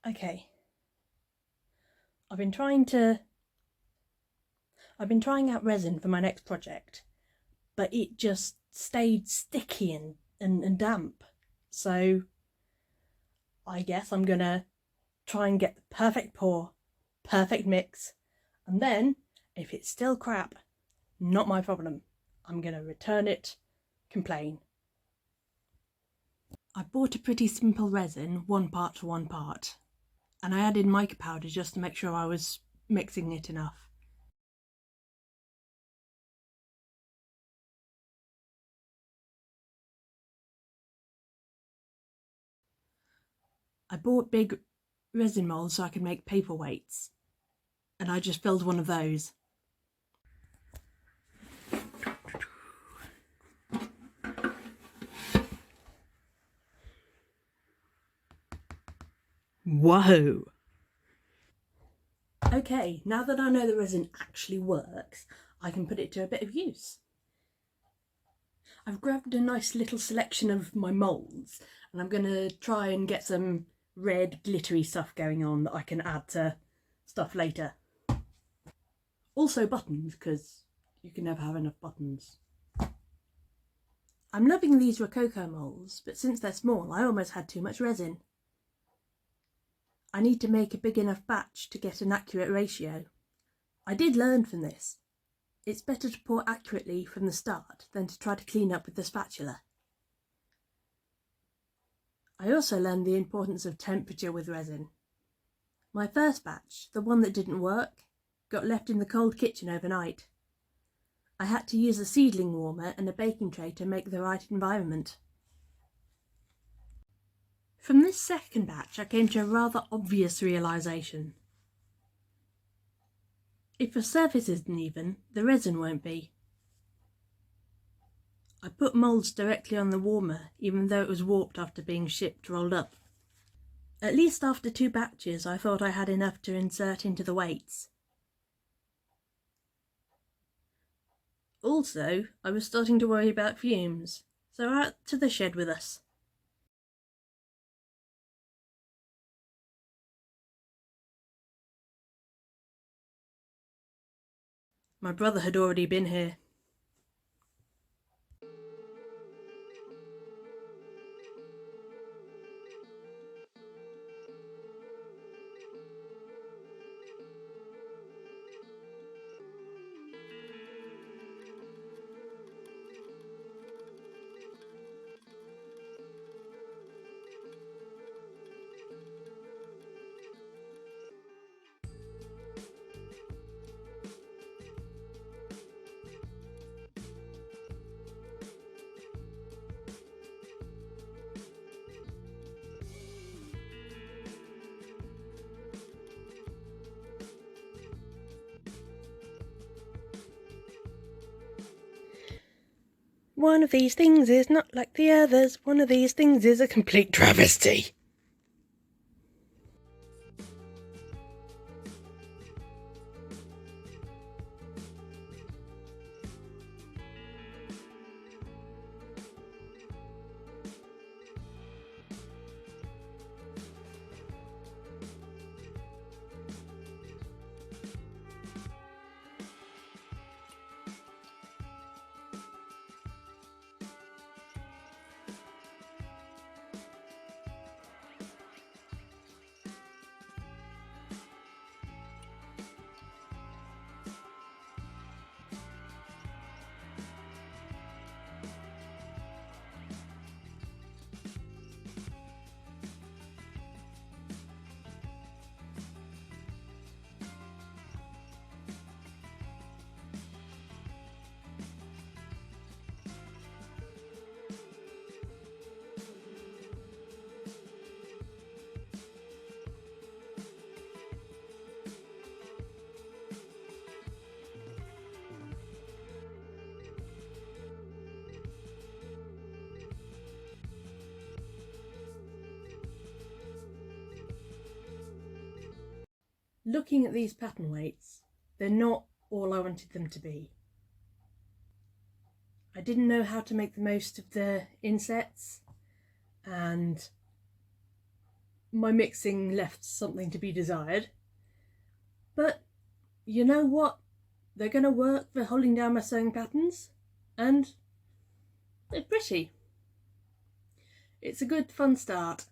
Okay. I've been trying out resin for my next project, but it just stayed sticky and damp. So I guess I'm gonna try and get the perfect pour, perfect mix, and then if it's still crap, not my problem. I'm gonna return it, complain. I bought a pretty simple resin, 1 part to 1 part, and I added mica powder just to make sure I was mixing it enough. I bought big resin molds so I could make paperweights, and I just filled one of those. Whoa! Okay, now that I know the resin actually works, I can put it to a bit of use. I've grabbed a nice little selection of my moulds, and I'm going to try and get some red glittery stuff going on that I can add to stuff later. Also buttons, because you can never have enough buttons. I'm loving these Rococo moulds, but since they're small, I almost had too much resin. I need to make a big enough batch to get an accurate ratio. I did learn from this. It's better to pour accurately from the start than to try to clean up with the spatula. I also learned the importance of temperature with resin. My first batch, the one that didn't work, got left in the cold kitchen overnight. I had to use a seedling warmer and a baking tray to make the right environment. From this second batch, I came to a rather obvious realisation. If the surface isn't even, the resin won't be. I put moulds directly on the warmer, even though it was warped after being shipped rolled up. At least after 2 batches, I thought I had enough to insert into the weights. Also, I was starting to worry about fumes, so out to the shed with us. My brother had already been here. One of these things is not like the others. One of these things is a complete travesty. Looking at these pattern weights, they're not all I wanted them to be. I didn't know how to make the most of the insets, and my mixing left something to be desired. But you know what? They're going to work for holding down my sewing patterns, and they're pretty. It's a good fun start.